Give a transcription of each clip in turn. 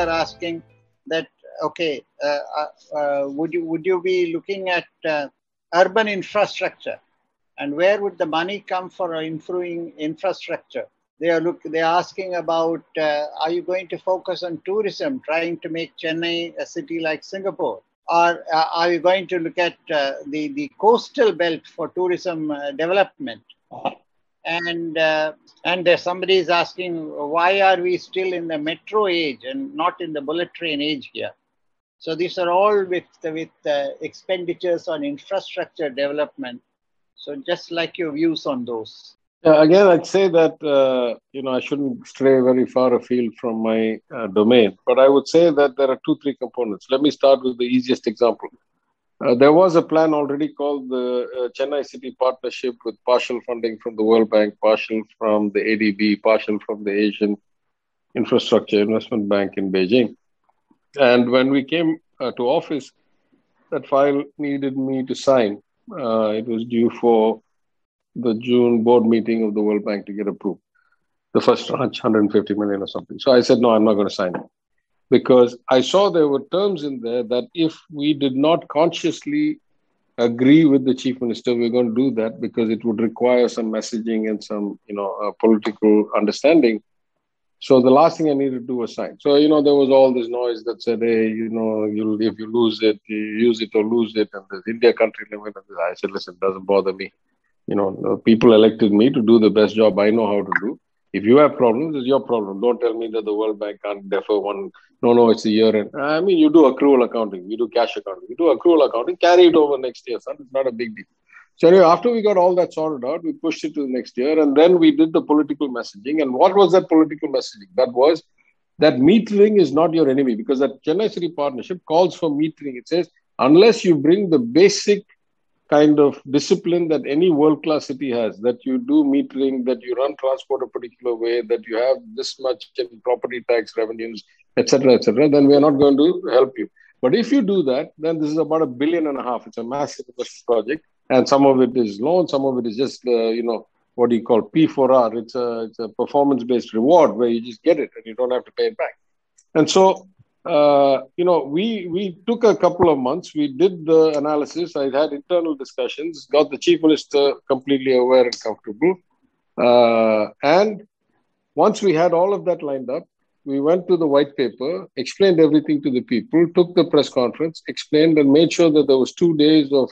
are asking that, okay, would you be looking at urban infrastructure, and where would the money come for improving infrastructure? They are asking about, are you going to focus on tourism, trying to make Chennai a city like Singapore? Or are you going to look at the coastal belt for tourism development? And there somebody is asking, why are we still in the metro age and not in the bullet train age here? So these are all with expenditures on infrastructure development. So just like your views on those. Again, I'd say that, I shouldn't stray very far afield from my domain, but I would say that there are 2-3 components. Let me start with the easiest example. There was a plan already called the Chennai City Partnership, with partial funding from the World Bank, partial from the ADB, partial from the Asian Infrastructure Investment Bank in Beijing. And when we came to office, that file needed me to sign. It was due for the June board meeting of the World Bank to get approved. The first tranche, 150 million or something. So I said, no, I'm not going to sign it. Because I saw there were terms in there that if we did not consciously agree with the chief minister, we're going to do that because it would require some messaging and some, political understanding. So the last thing I needed to do was sign. So, there was all this noise that said, hey, if you lose it, you use it or lose it. And there's India country limit. And I said, listen, it doesn't bother me. People elected me to do the best job I know how to do. If you have problems, it's your problem. Don't tell me that the World Bank can't defer one. No, it's a year. And you do accrual accounting. We do cash accounting. You do accrual accounting, carry it over next year, son. It's not a big deal. So anyway, after we got all that sorted out, we pushed it to the next year. And then we did the political messaging. And what was that political messaging? That was that metering is not your enemy, because that Chennai City Partnership calls for metering. It says, unless you bring the basic kind of discipline that any world-class city has, that you do metering, that you run transport a particular way, that you have this much in property tax revenues, etc., then we are not going to help you. But if you do that, then this is about $1.5 billion. It's a massive investment project. And some of it is loan, some of it is just, what do you call P4R? It's a performance-based reward where you just get it and you don't have to pay it back. And so, we took a couple of months. We did the analysis. I had internal discussions, got the chief minister completely aware and comfortable. And once we had all of that lined up, we went to the white paper, explained everything to the people, took the press conference, explained and made sure that there was 2 days of,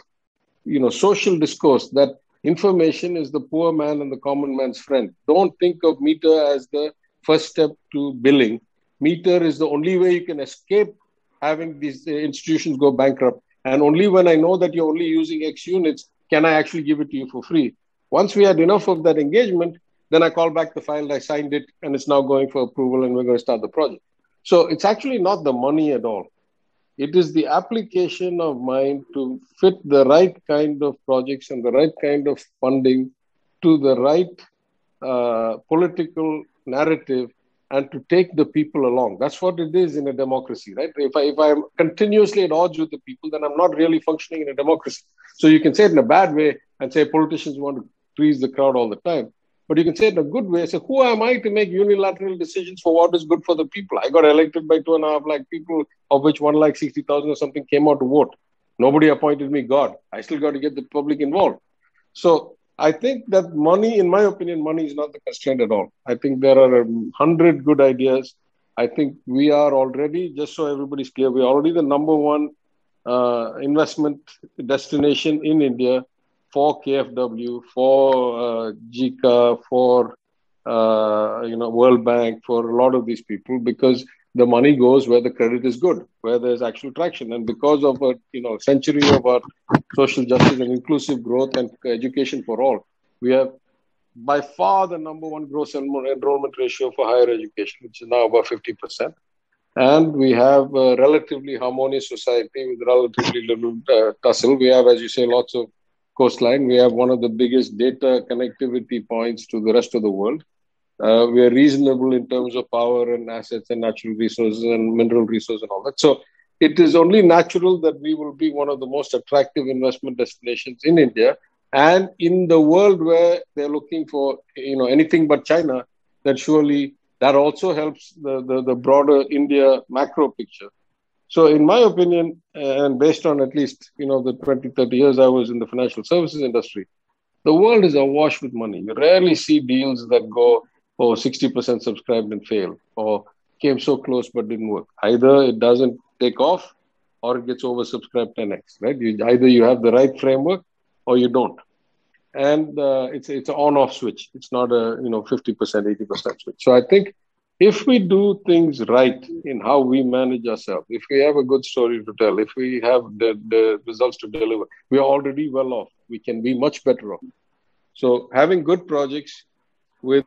social discourse, that information is the poor man and the common man's friend. Don't think of meter as the first step to billing. Meter is the only way you can escape having these institutions go bankrupt. And only when I know that you're only using X units, can I actually give it to you for free. Once we had enough of that engagement, then I called back the file, I signed it, and it's now going for approval, and we're going to start the project. So it's actually not the money at all. It is the application of mind to fit the right kind of projects and the right kind of funding to the right political narrative, and to take the people along. That's what it is in a democracy, right? If I'm continuously at odds with the people, then I'm not really functioning in a democracy. So you can say it in a bad way and say politicians want to please the crowd all the time. But you can say it in a good way. Say, who am I to make unilateral decisions for what is good for the people? I got elected by 2.5 lakh people, of which 1,60,000 or something came out to vote. Nobody appointed me God. I still got to get the public involved. So I think that money, in my opinion, money is not the constraint at all. I think there are 100 good ideas. I think we are already, just so everybody's clear, we're already the number one investment destination in India for KFW, for JICA, for World Bank, for a lot of these people, because the money goes where the credit is good, where there's actual traction. And because of a century of our social justice and inclusive growth and education for all, we have by far the number one gross enrollment ratio for higher education, which is now about 50%. And we have a relatively harmonious society with relatively little tussle. We have, as you say, lots of coastline. We have one of the biggest data connectivity points to the rest of the world. We are reasonable in terms of power and assets and natural resources and mineral resources and all that. So it is only natural that we will be one of the most attractive investment destinations in India. And in the world where they're looking for anything but China, then surely That also helps the broader India macro picture. So in my opinion, and based on at least, the 20, 30 years I was in the financial services industry, the world is awash with money. You rarely see deals that go, 60% subscribed and fail, or came so close but didn't work. Either it doesn't take off or it gets oversubscribed 10x, right? Either you have the right framework or you don't. And it's an on-off switch. It's not a 50%, 80% switch. So I think if we do things right in how we manage ourselves, if we have a good story to tell, if we have the results to deliver, we are already well off. We can be much better off. So having good projects with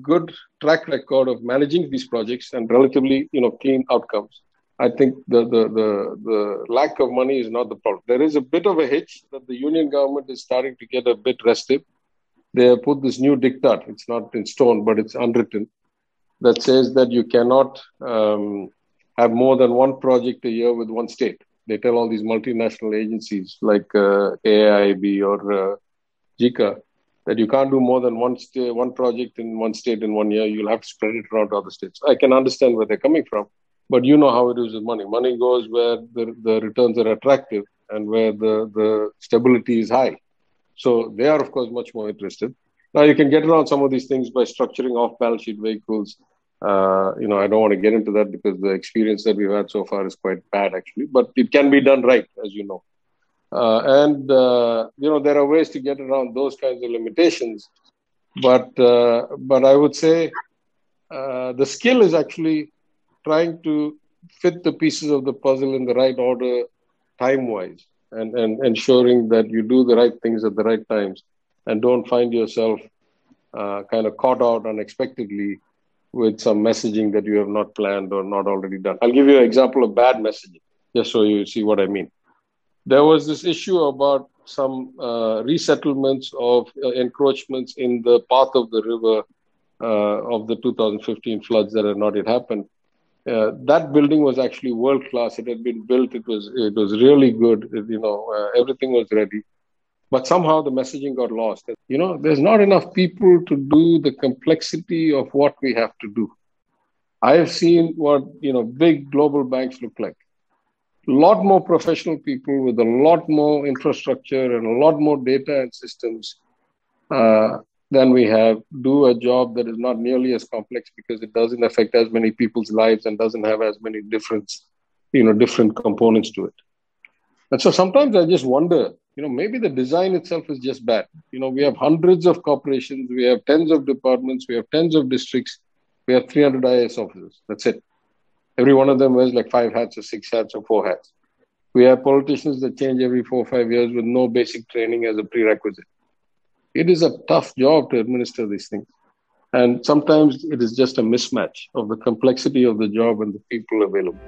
good track record of managing these projects and relatively clean outcomes, I think the lack of money is not the problem. There is a bit of a hitch that the union government is starting to get a bit restive. They have put this new diktat. It's not in stone, but it's unwritten, that says that you cannot have more than one project a year with one state. They tell all these multinational agencies like AIIB or JICA that you can't do more than one project in one state in 1 year. You'll have to spread it around to other states. I can understand where they're coming from, but you know how it is with money. Money goes where the returns are attractive and where the stability is high. So they are, of course, much more interested. Now, you can get around some of these things by structuring off-balance sheet vehicles. I don't want to get into that because the experience that we've had so far is quite bad, actually. But it can be done right, as you know. There are ways to get around those kinds of limitations. But I would say the skill is actually trying to fit the pieces of the puzzle in the right order, time-wise, and ensuring that you do the right things at the right times and don't find yourself kind of caught out unexpectedly with some messaging that you have not planned or not already done. I'll give you an example of bad messaging, just so you see what I mean. There was this issue about some resettlements of encroachments in the path of the river of the 2015 floods that had not yet happened. That building was actually world class. It had been built. It was really good. Everything was ready, but somehow the messaging got lost. There's not enough people to do the complexity of what we have to do. I have seen what big global banks look like. A lot more professional people with a lot more infrastructure and a lot more data and systems than we have do a job that is not nearly as complex because it doesn't affect as many people's lives and doesn't have as many different components to it. And so sometimes I just wonder, maybe the design itself is just bad. We have hundreds of corporations, we have tens of departments, we have tens of districts, we have 300 IAS officers. That's it. Every one of them wears like 5 hats or 6 hats or 4 hats. We have politicians that change every 4 or 5 years with no basic training as a prerequisite. It is a tough job to administer these things. And sometimes it is just a mismatch of the complexity of the job and the people available.